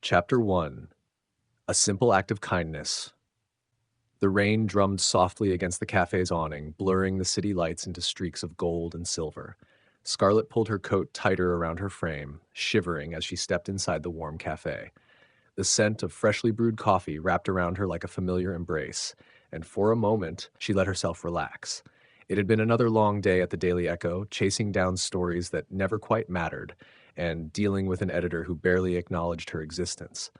Chapter 1. A Simple Act of Kindness. The rain drummed softly against the cafe's awning, blurring the city lights into streaks of gold and silver. Scarlet pulled her coat tighter around her frame, shivering as she stepped inside the warm cafe. The scent of freshly brewed coffee wrapped around her like a familiar embrace, and for a moment she let herself relax. It had been another long day at the Daily Echo, chasing down stories that never quite mattered, and dealing with an editor who barely acknowledged her existence.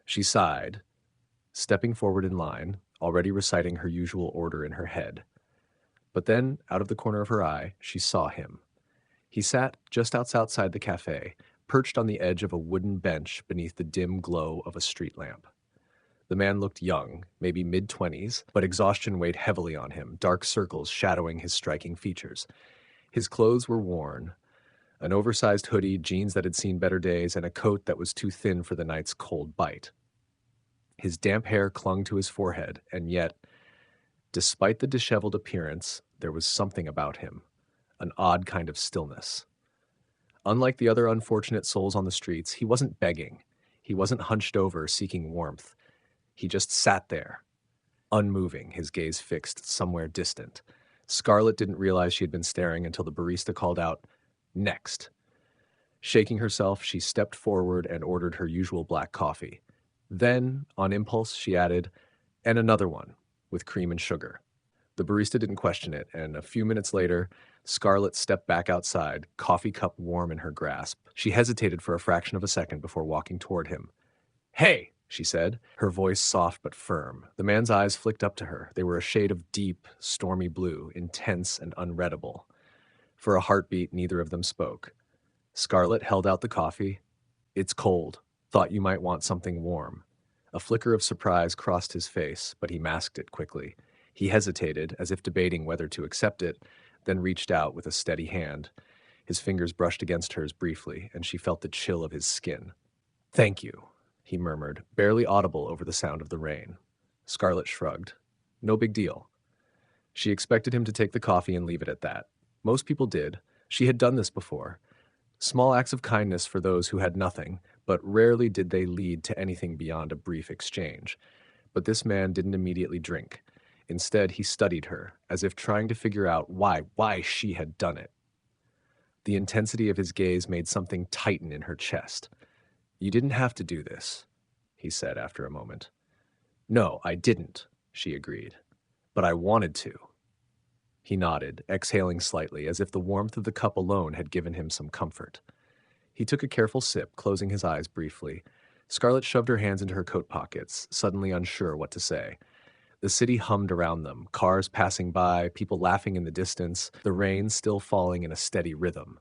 She sighed, stepping forward in line, already reciting her usual order in her head. But then, out of the corner of her eye, she saw him. He sat just outside the cafe, perched on the edge of a wooden bench beneath the dim glow of a street lamp. The man looked young, maybe mid-20s, but exhaustion weighed heavily on him, dark circles shadowing his striking features. His clothes were worn, an oversized hoodie, jeans that had seen better days, and a coat that was too thin for the night's cold bite. His damp hair clung to his forehead, and yet, despite the disheveled appearance, there was something about him, an odd kind of stillness. Unlike the other unfortunate souls on the streets, he wasn't begging. He wasn't hunched over, seeking warmth. He just sat there, unmoving, his gaze fixed somewhere distant. Scarlet didn't realize she had been staring until the barista called out, "Next." Shaking herself, she stepped forward and ordered her usual black coffee. Then, on impulse, she added, "And another one, with cream and sugar." The barista didn't question it, and a few minutes later, Scarlet stepped back outside, coffee cup warm in her grasp. She hesitated for a fraction of a second before walking toward him. "Hey!" she said, her voice soft but firm. The man's eyes flicked up to her. They were a shade of deep, stormy blue, intense and unreadable. For a heartbeat, neither of them spoke. Scarlet held out the coffee. "It's cold. Thought you might want something warm." A flicker of surprise crossed his face, but he masked it quickly. He hesitated, as if debating whether to accept it, then reached out with a steady hand. His fingers brushed against hers briefly, and she felt the chill of his skin. "Thank you," he murmured, barely audible over the sound of the rain. Scarlet shrugged. No big deal. She expected him to take the coffee and leave it at that. Most people did. She had done this before. Small acts of kindness for those who had nothing, but rarely did they lead to anything beyond a brief exchange. But this man didn't immediately drink. Instead, he studied her, as if trying to figure out why she had done it. The intensity of his gaze made something tighten in her chest. "You didn't have to do this," he said after a moment. "No, I didn't," she agreed. "But I wanted to." He nodded, exhaling slightly, as if the warmth of the cup alone had given him some comfort. He took a careful sip, closing his eyes briefly. Scarlet shoved her hands into her coat pockets, suddenly unsure what to say. The city hummed around them, cars passing by, people laughing in the distance, the rain still falling in a steady rhythm.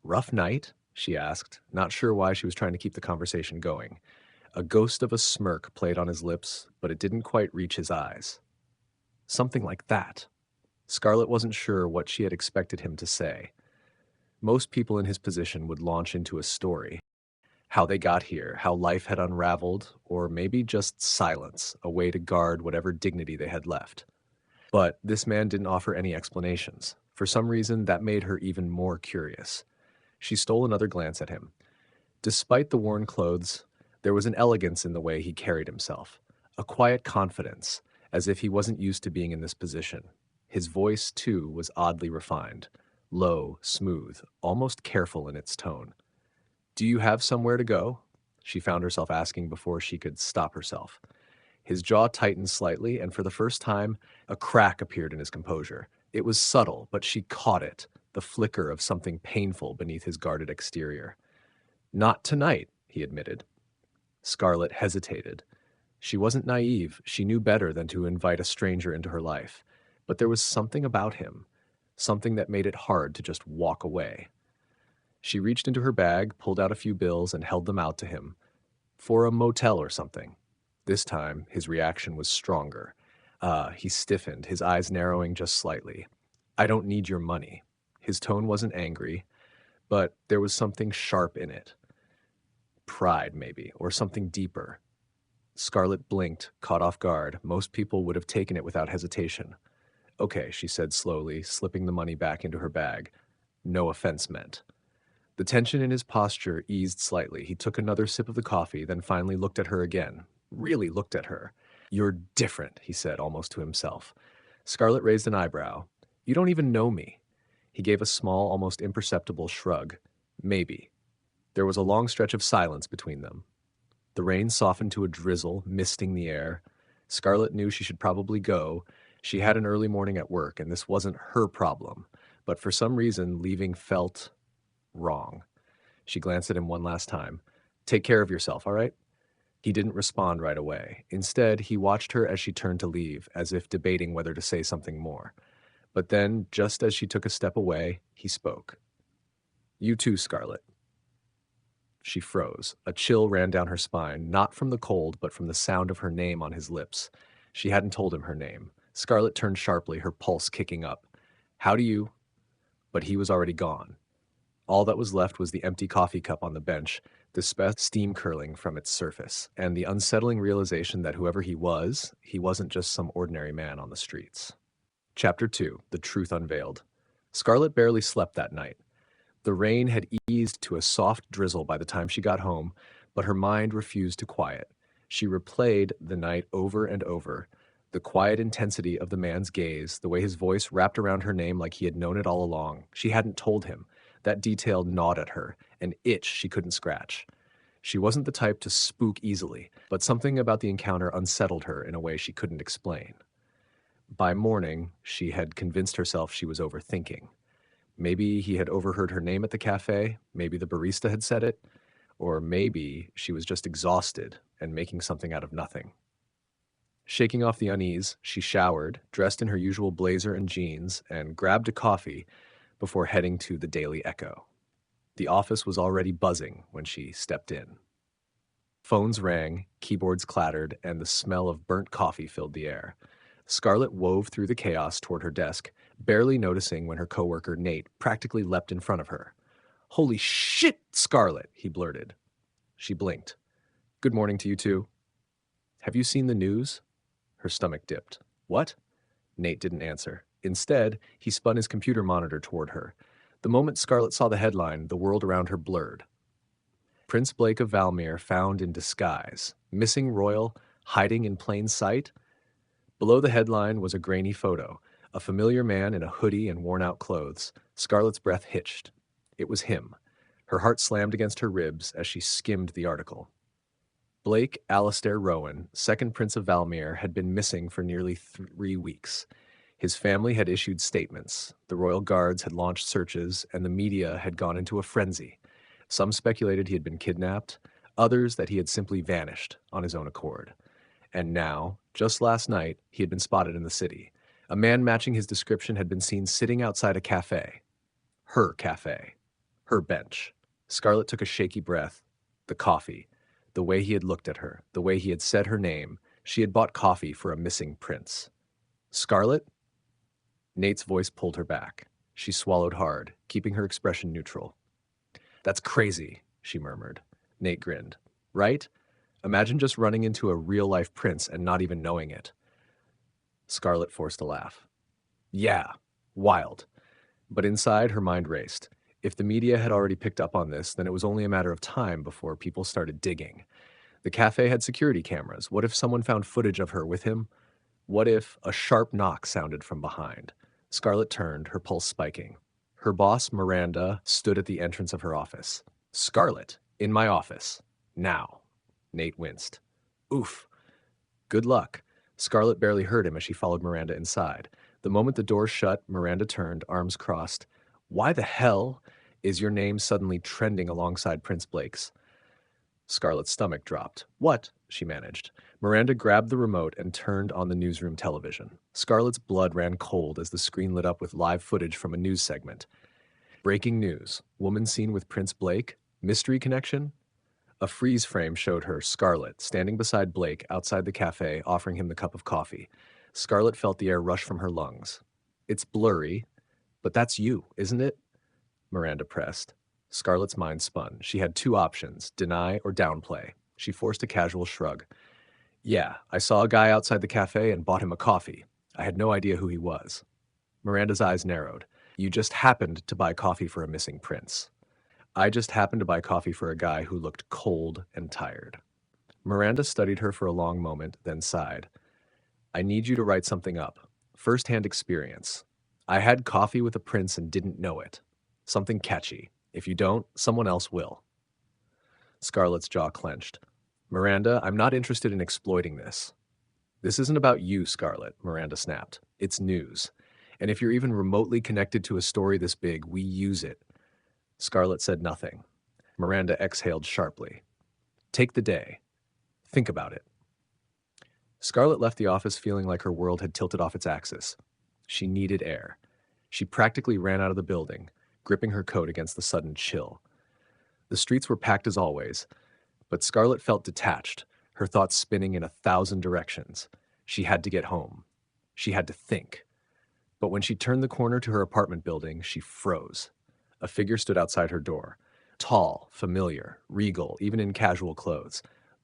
"Rough night?" she asked, not sure why she was trying to keep the conversation going. A ghost of a smirk played on his lips, but it didn't quite reach his eyes. Something like that. Scarlet wasn't sure what she had expected him to say. Most people in his position would launch into a story. How they got here, how life had unraveled, or maybe just silence, a way to guard whatever dignity they had left. But this man didn't offer any explanations. For some reason, that made her even more curious. She stole another glance at him. Despite the worn clothes, there was an elegance in the way he carried himself, a quiet confidence, as if he wasn't used to being in this position. His voice, too, was oddly refined, low, smooth, almost careful in its tone. "Do you have somewhere to go?" she found herself asking before she could stop herself. His jaw tightened slightly, and for the first time, a crack appeared in his composure. It was subtle, but she caught it, the flicker of something painful beneath his guarded exterior. "Not tonight," he admitted. Scarlet hesitated. She wasn't naive. She knew better than to invite a stranger into her life. But there was something about him, something that made it hard to just walk away. She reached into her bag, pulled out a few bills, and held them out to him. "For a motel or something." This time, his reaction was stronger. He stiffened, his eyes narrowing just slightly. "I don't need your money." His tone wasn't angry, but there was something sharp in it. Pride, maybe, or something deeper. Scarlet blinked, caught off guard. Most people would have taken it without hesitation. "Okay," she said slowly, slipping the money back into her bag. "No offense meant." The tension in his posture eased slightly. He took another sip of the coffee, then finally looked at her again. Really looked at her. "You're different," he said, almost to himself. Scarlet raised an eyebrow. "You don't even know me." He gave a small, almost imperceptible shrug. "Maybe." There was a long stretch of silence between them. The rain softened to a drizzle, misting the air. Scarlet knew she should probably go. She had an early morning at work, and this wasn't her problem. But for some reason, leaving felt wrong. She glanced at him one last time. "Take care of yourself, all right?" He didn't respond right away. Instead, he watched her as she turned to leave, as if debating whether to say something more. But then, just as she took a step away, he spoke. "You too, Scarlet." She froze. A chill ran down her spine, not from the cold, but from the sound of her name on his lips. She hadn't told him her name. Scarlet turned sharply, her pulse kicking up. "How do you—" But he was already gone. All that was left was the empty coffee cup on the bench, the steam curling from its surface, and the unsettling realization that whoever he wasn't just some ordinary man on the streets. Chapter 2: The Truth Unveiled. Scarlet barely slept that night. The rain had eased to a soft drizzle by the time she got home, but her mind refused to quiet. She replayed the night over and over. The quiet intensity of the man's gaze, the way his voice wrapped around her name like he had known it all along. She hadn't told him. That detail gnawed at her, an itch she couldn't scratch. She wasn't the type to spook easily, but something about the encounter unsettled her in a way she couldn't explain. By morning, she had convinced herself she was overthinking. Maybe he had overheard her name at the cafe, maybe the barista had said it, or maybe she was just exhausted and making something out of nothing. Shaking off the unease, she showered, dressed in her usual blazer and jeans, and grabbed a coffee before heading to the Daily Echo. The office was already buzzing when she stepped in. Phones rang, keyboards clattered, and the smell of burnt coffee filled the air. Scarlet wove through the chaos toward her desk, barely noticing when her coworker Nate practically leapt in front of her. "Holy shit, Scarlet!" he blurted. She blinked. "Good morning to you too." "Have you seen the news?" Her stomach dipped. "What?" Nate didn't answer. Instead, he spun his computer monitor toward her. The moment Scarlet saw the headline, the world around her blurred. Prince Blake of Valmere found in disguise. Missing royal, hiding in plain sight? Below the headline was a grainy photo, a familiar man in a hoodie and worn-out clothes. Scarlet's breath hitched. It was him. Her heart slammed against her ribs as she skimmed the article. Blake Alastair Rowan, second Prince of Valmere, had been missing for nearly 3 weeks. His family had issued statements, the royal guards had launched searches, and the media had gone into a frenzy. Some speculated he had been kidnapped, others that he had simply vanished on his own accord. And now, just last night, he had been spotted in the city. A man matching his description had been seen sitting outside a café. Her café. Her bench. Scarlet took a shaky breath. The coffee. The way he had looked at her. The way he had said her name. She had bought coffee for a missing prince. "Scarlet?" Nate's voice pulled her back. She swallowed hard, keeping her expression neutral. "That's crazy," she murmured. Nate grinned. "Right? Imagine just running into a real-life prince and not even knowing it." Scarlet forced a laugh. "Yeah, wild." But inside, her mind raced. If the media had already picked up on this, then it was only a matter of time before people started digging. The cafe had security cameras. What if someone found footage of her with him? What if a sharp knock sounded from behind? Scarlet turned, her pulse spiking. Her boss, Miranda, stood at the entrance of her office. "Scarlet, in my office. Now." Nate winced. "Oof. Good luck." Scarlet barely heard him as she followed Miranda inside. The moment the door shut, Miranda turned, arms crossed. "Why the hell is your name suddenly trending alongside Prince Blake's?" Scarlet's stomach dropped. "What?" she managed. Miranda grabbed the remote and turned on the newsroom television. Scarlet's blood ran cold as the screen lit up with live footage from a news segment. Breaking news. Woman seen with Prince Blake? Mystery connection? A freeze frame showed her, Scarlet, standing beside Blake outside the cafe, offering him the cup of coffee. Scarlet felt the air rush from her lungs. "It's blurry, but that's you, isn't it?" Miranda pressed. Scarlet's mind spun. She had 2 options, deny or downplay. She forced a casual shrug. "Yeah, I saw a guy outside the cafe and bought him a coffee. I had no idea who he was." Miranda's eyes narrowed. "You just happened to buy coffee for a missing prince." I just happened to buy coffee for a guy who looked cold and tired. Miranda studied her for a long moment, then sighed. I need you to write something up. First-hand experience. I had coffee with a prince and didn't know it. Something catchy. If you don't, someone else will. Scarlet's jaw clenched. Miranda, I'm not interested in exploiting this. This isn't about you, Scarlet, Miranda snapped. It's news. And if you're even remotely connected to a story this big, we use it. Scarlet said nothing. Miranda exhaled sharply. Take the day. Think about it. Scarlet left the office feeling like her world had tilted off its axis. She needed air. She practically ran out of the building, gripping her coat against the sudden chill. The streets were packed as always, but Scarlet felt detached, her thoughts spinning in 1,000 directions. She had to get home. She had to think. But when she turned the corner to her apartment building, she froze. A figure stood outside her door. Tall, familiar, regal, even in casual clothes.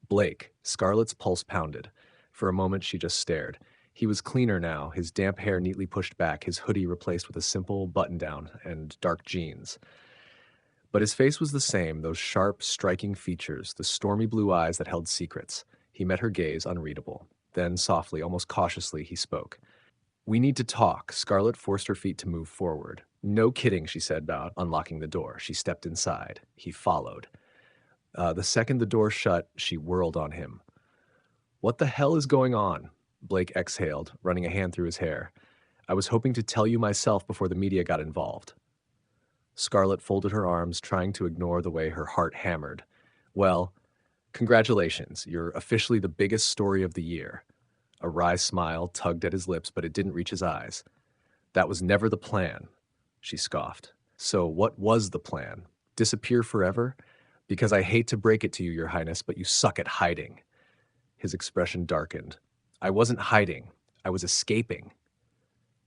Blake. Scarlet's pulse pounded. For a moment, she just stared. He was cleaner now, his damp hair neatly pushed back, his hoodie replaced with a simple button-down and dark jeans. But his face was the same, those sharp, striking features, the stormy blue eyes that held secrets. He met her gaze, unreadable. Then, softly, almost cautiously, he spoke. We need to talk. Scarlet forced her feet to move forward. No kidding, she said, about unlocking the door. She stepped inside. He followed. The second the door shut, she whirled on him. What the hell is going on? Blake exhaled, running a hand through his hair. I was hoping to tell you myself before the media got involved. Scarlet folded her arms, trying to ignore the way her heart hammered. Well, congratulations. You're officially the biggest story of the year. A wry smile tugged at his lips, but it didn't reach his eyes. That was never the plan, she scoffed. So what was the plan? Disappear forever? Because I hate to break it to you, Your Highness, but you suck at hiding. His expression darkened. I wasn't hiding. I was escaping.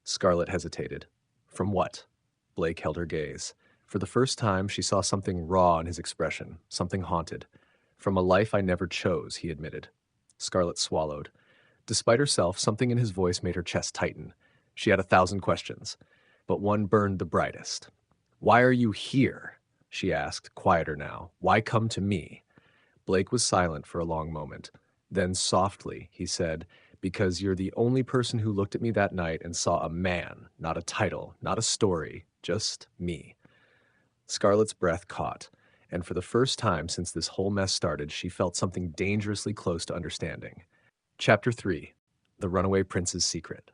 Scarlet hesitated. From what? Blake held her gaze. For the first time, she saw something raw in his expression, something haunted. From a life I never chose, he admitted. Scarlet swallowed. Despite herself, something in his voice made her chest tighten. She had 1,000 questions, but one burned the brightest. Why are you here? She asked, quieter now. Why come to me? Blake was silent for a long moment. Then softly, he said, because you're the only person who looked at me that night and saw a man, not a title, not a story, just me. Scarlet's breath caught, and for the first time since this whole mess started, she felt something dangerously close to understanding. Chapter 3. The Runaway Prince's Secret.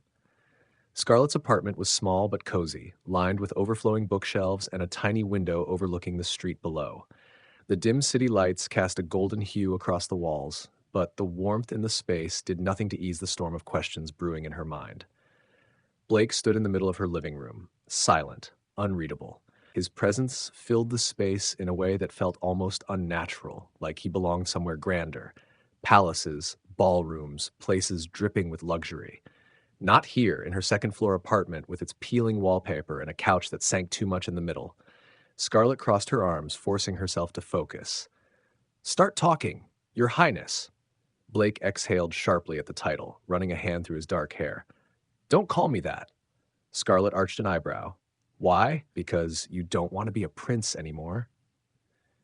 Scarlet's apartment was small but cozy, lined with overflowing bookshelves and a tiny window overlooking the street below. The dim city lights cast a golden hue across the walls, but the warmth in the space did nothing to ease the storm of questions brewing in her mind. Blake stood in the middle of her living room, silent, unreadable. His presence filled the space in a way that felt almost unnatural, like he belonged somewhere grander. Palaces, ballrooms, places dripping with luxury. Not here, in her second-floor apartment with its peeling wallpaper and a couch that sank too much in the middle. Scarlet crossed her arms, forcing herself to focus. Start talking, Your Highness. Blake exhaled sharply at the title, running a hand through his dark hair. Don't call me that. Scarlet arched an eyebrow. Why? Because you don't want to be a prince anymore.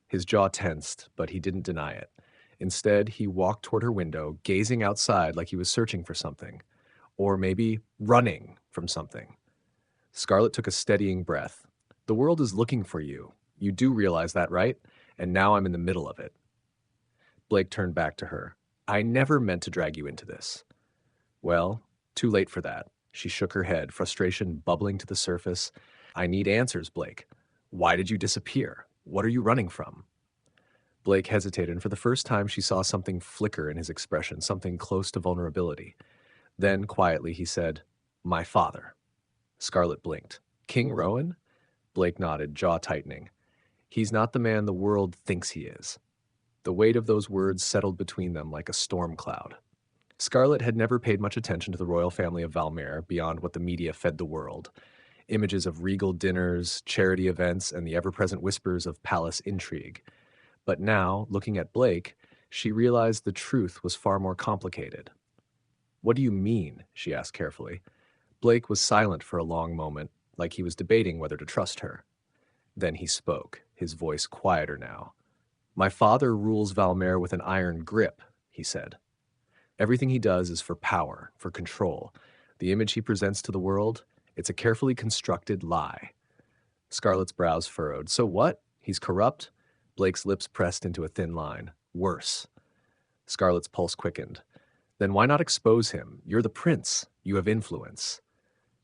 His jaw tensed, but he didn't deny it. Instead, he walked toward her window, gazing outside like he was searching for something. Or maybe running from something. Scarlet took a steadying breath. The world is looking for you. You do realize that, right? And now I'm in the middle of it. Blake turned back to her. I never meant to drag you into this. Well, too late for that. She shook her head, frustration bubbling to the surface. I need answers, Blake. Why did you disappear? What are you running from? Blake hesitated, and for the first time she saw something flicker in his expression, something close to vulnerability. Then, quietly, he said, My father. Scarlet blinked. King Rowan? Blake nodded, jaw tightening. He's not the man the world thinks he is. The weight of those words settled between them like a storm cloud. Scarlet had never paid much attention to the royal family of Valmere beyond what the media fed the world. Images of regal dinners, charity events, and the ever-present whispers of palace intrigue. But now, looking at Blake, she realized the truth was far more complicated. What do you mean? She asked carefully. Blake was silent for a long moment, like he was debating whether to trust her. Then he spoke. his voice quieter now. My father rules Valmer with an iron grip, he said. Everything he does is for power, for control. The image he presents to the world, it's a carefully constructed lie. Scarlet's brows furrowed. So what? He's corrupt? Blake's lips pressed into a thin line. Worse. Scarlet's pulse quickened. Then why not expose him? You're the prince. You have influence.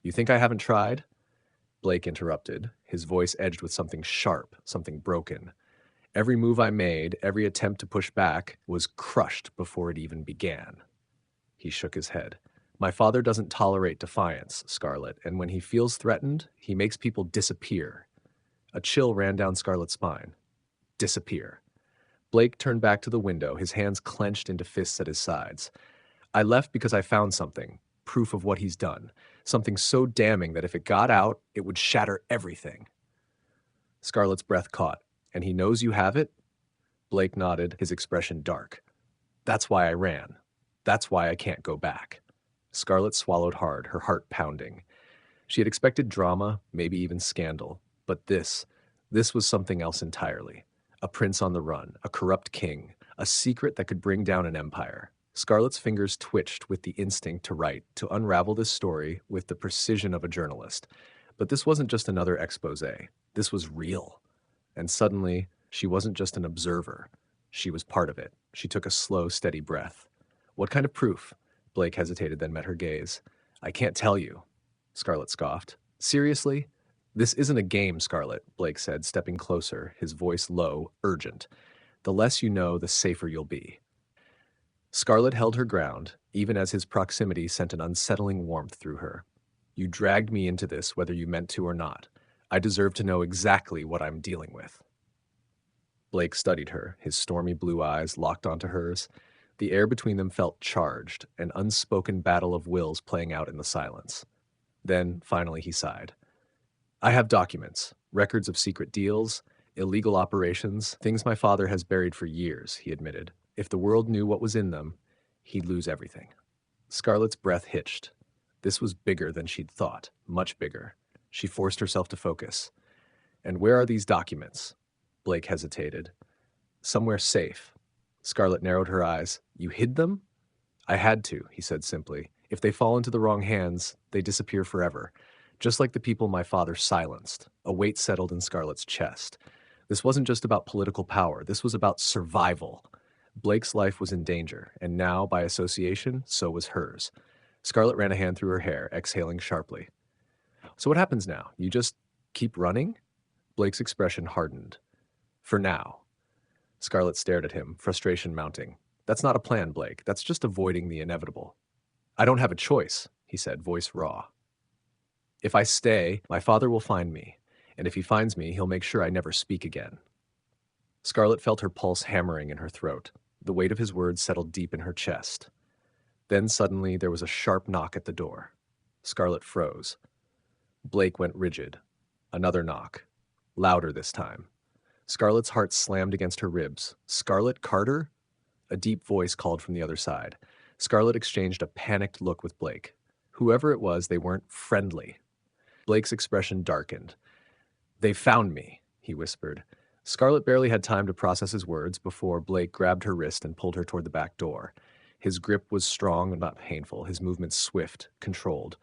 You think I haven't tried? Blake interrupted, his voice edged with something sharp, something broken. Every move I made, every attempt to push back, was crushed before it even began. He shook his head. My father doesn't tolerate defiance, Scarlet, and when he feels threatened, he makes people disappear. A chill ran down Scarlet's spine. Disappear. Blake turned back to the window, his hands clenched into fists at his sides. I left because I found something, proof of what he's done. Something so damning that if it got out, it would shatter everything. Scarlet's breath caught. And he knows you have it? Blake nodded, his expression dark. That's why I ran. That's why I can't go back. Scarlet swallowed hard, her heart pounding. She had expected drama, maybe even scandal. But this was something else entirely. A prince on the run, a corrupt king, a secret that could bring down an empire. Scarlet's fingers twitched with the instinct to write, to unravel this story with the precision of a journalist. But this wasn't just another expose. This was real. And suddenly, she wasn't just an observer. She was part of it. She took a slow, steady breath. What kind of proof? Blake hesitated, then met her gaze. I can't tell you, Scarlet scoffed. Seriously? This isn't a game, Scarlet, Blake said, stepping closer, his voice low, urgent. The less you know, the safer you'll be. Scarlet held her ground, even as his proximity sent an unsettling warmth through her. You dragged me into this, whether you meant to or not. I deserve to know exactly what I'm dealing with. Blake studied her, his stormy blue eyes locked onto hers. The air between them felt charged, an unspoken battle of wills playing out in the silence. Then, finally, he sighed. I have documents, records of secret deals, illegal operations, things my father has buried for years, he admitted. If the world knew what was in them, he'd lose everything. Scarlet's breath hitched. This was bigger than she'd thought, much bigger. She forced herself to focus. And where are these documents? Blake hesitated. Somewhere safe. Scarlet narrowed her eyes. You hid them? I had to, he said simply. If they fall into the wrong hands, they disappear forever. Just like the people my father silenced. A weight settled in Scarlet's chest. This wasn't just about political power. This was about survival. Blake's life was in danger, and now, by association, so was hers. Scarlet ran a hand through her hair, exhaling sharply. So what happens now? You just keep running? Blake's expression hardened. For now. Scarlet stared at him, frustration mounting. That's not a plan, Blake. That's just avoiding the inevitable. I don't have a choice, he said, voice raw. If I stay, my father will find me, and if he finds me, he'll make sure I never speak again. Scarlet felt her pulse hammering in her throat. The weight of his words settled deep in her chest. Then suddenly there was a sharp knock at the door. Scarlet froze. Blake went rigid. Another knock. Louder this time. Scarlet's heart slammed against her ribs. Scarlet Carter? A deep voice called from the other side. Scarlet exchanged a panicked look with Blake. Whoever it was, they weren't friendly. Blake's expression darkened. They found me, he whispered. Scarlet barely had time to process his words before Blake grabbed her wrist and pulled her toward the back door. His grip was strong and not painful, his movements swift, controlled.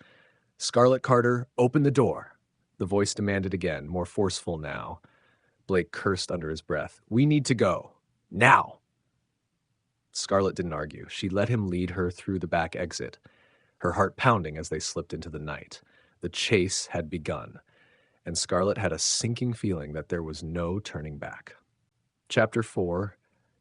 Scarlet Carter, open the door. The voice demanded again, more forceful now. Blake cursed under his breath. We need to go. Now! Scarlet didn't argue. She let him lead her through the back exit, her heart pounding as they slipped into the night. The chase had begun, and Scarlet had a sinking feeling that there was no turning back. Chapter 4,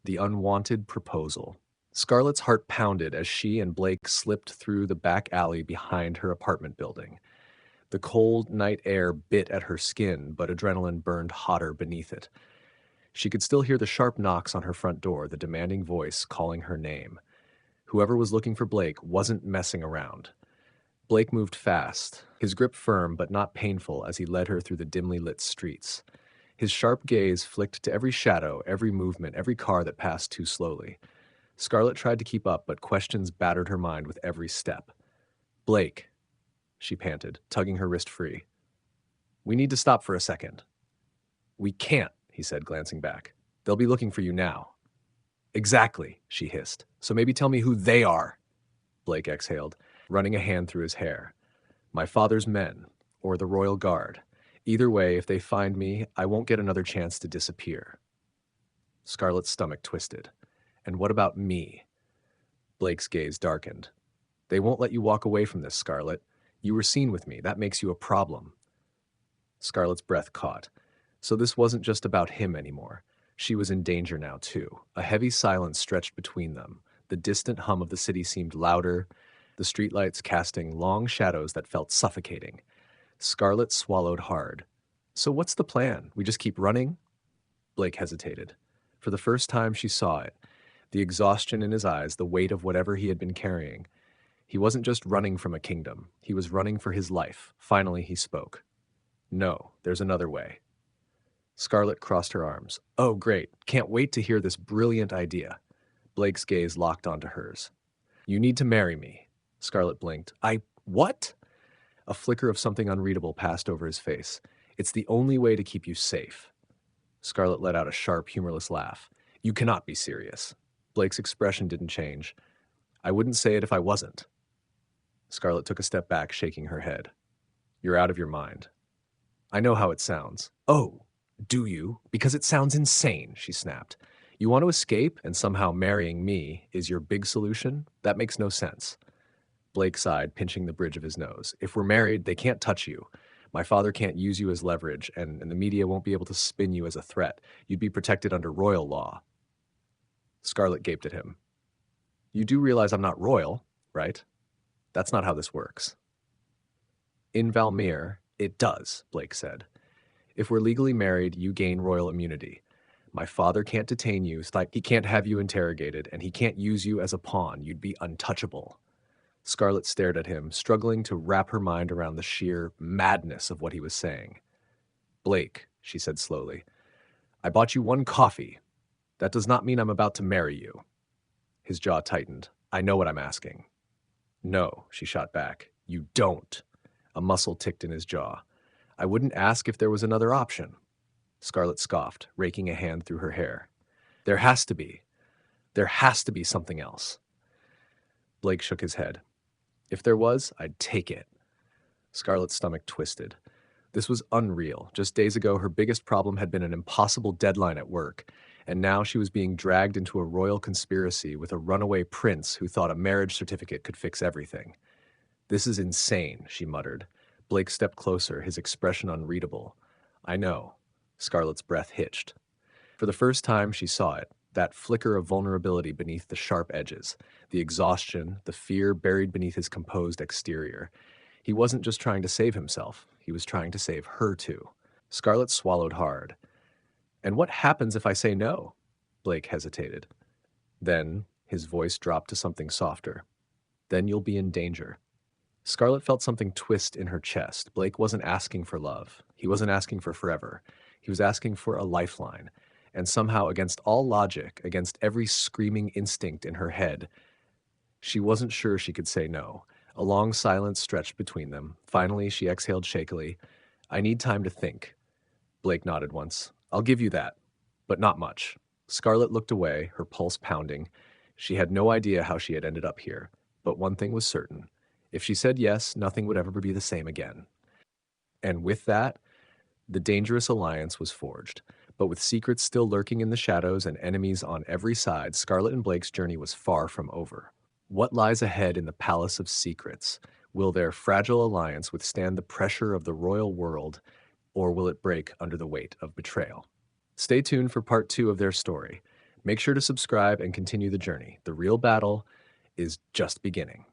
The Unwanted Proposal. Scarlet's heart pounded as she and Blake slipped through the back alley behind her apartment building. The cold night air bit at her skin, but adrenaline burned hotter beneath it. She could still hear the sharp knocks on her front door, the demanding voice calling her name. Whoever was looking for Blake wasn't messing around. Blake moved fast, his grip firm but not painful as he led her through the dimly lit streets. His sharp gaze flicked to every shadow, every movement, every car that passed too slowly. Scarlet tried to keep up, but questions battered her mind with every step. Blake, she panted, tugging her wrist free. We need to stop for a second. We can't, he said, glancing back. They'll be looking for you now. Exactly, she hissed. So maybe tell me who they are, Blake exhaled, running a hand through his hair. My father's men, or the Royal Guard. Either way, if they find me, I won't get another chance to disappear. Scarlet's stomach twisted. And what about me? Blake's gaze darkened. They won't let you walk away from this, Scarlet. You were seen with me. That makes you a problem. Scarlet's breath caught. So this wasn't just about him anymore. She was in danger now, too. A heavy silence stretched between them. The distant hum of the city seemed louder, the streetlights casting long shadows that felt suffocating. Scarlet swallowed hard. So what's the plan? We just keep running? Blake hesitated. For the first time, she saw it. The exhaustion in his eyes, the weight of whatever he had been carrying. He wasn't just running from a kingdom. He was running for his life. Finally, he spoke. No, there's another way. Scarlet crossed her arms. Oh, great. Can't wait to hear this brilliant idea. Blake's gaze locked onto hers. You need to marry me. Scarlet blinked. What? A flicker of something unreadable passed over his face. It's the only way to keep you safe. Scarlet let out a sharp, humorless laugh. You cannot be serious. Blake's expression didn't change. I wouldn't say it if I wasn't. Scarlet took a step back, shaking her head. You're out of your mind. I know how it sounds. Oh, do you? Because it sounds insane, she snapped. You want to escape, and somehow marrying me is your big solution? That makes no sense. Blake sighed, pinching the bridge of his nose. If we're married, they can't touch you. My father can't use you as leverage, and the media won't be able to spin you as a threat. You'd be protected under royal law. Scarlet gaped at him. You do realize I'm not royal, right? That's not how this works. In Valmir, it does, Blake said. If we're legally married, you gain royal immunity. My father can't detain you, he can't have you interrogated, and he can't use you as a pawn. You'd be untouchable. Scarlet stared at him, struggling to wrap her mind around the sheer madness of what he was saying. Blake, she said slowly, I bought you one coffee. That does not mean I'm about to marry you. His jaw tightened. I know what I'm asking. No, she shot back. You don't. A muscle ticked in his jaw. I wouldn't ask if there was another option. Scarlet scoffed, raking a hand through her hair. There has to be. There has to be something else. Blake shook his head. If there was, I'd take it. Scarlet's stomach twisted. This was unreal. Just days ago, her biggest problem had been an impossible deadline at work, and now she was being dragged into a royal conspiracy with a runaway prince who thought a marriage certificate could fix everything. This is insane, she muttered. Blake stepped closer, his expression unreadable. I know. Scarlet's breath hitched. For the first time, she saw it, that flicker of vulnerability beneath the sharp edges, the exhaustion, the fear buried beneath his composed exterior. He wasn't just trying to save himself. He was trying to save her, too. Scarlet swallowed hard. And what happens if I say no? Blake hesitated. Then, his voice dropped to something softer. Then you'll be in danger. Scarlet felt something twist in her chest. Blake wasn't asking for love. He wasn't asking for forever. He was asking for a lifeline. And somehow, against all logic, against every screaming instinct in her head, she wasn't sure she could say no. A long silence stretched between them. Finally, she exhaled shakily. I need time to think. Blake nodded once. I'll give you that, but not much. Scarlet looked away, her pulse pounding. She had no idea how she had ended up here, but one thing was certain. If she said yes, nothing would ever be the same again. And with that, the dangerous alliance was forged. But with secrets still lurking in the shadows and enemies on every side, Scarlet and Blake's journey was far from over. What lies ahead in the Palace of Secrets? Will their fragile alliance withstand the pressure of the royal world, or will it break under the weight of betrayal? Stay tuned for part 2 of their story. Make sure to subscribe and continue the journey. The real battle is just beginning.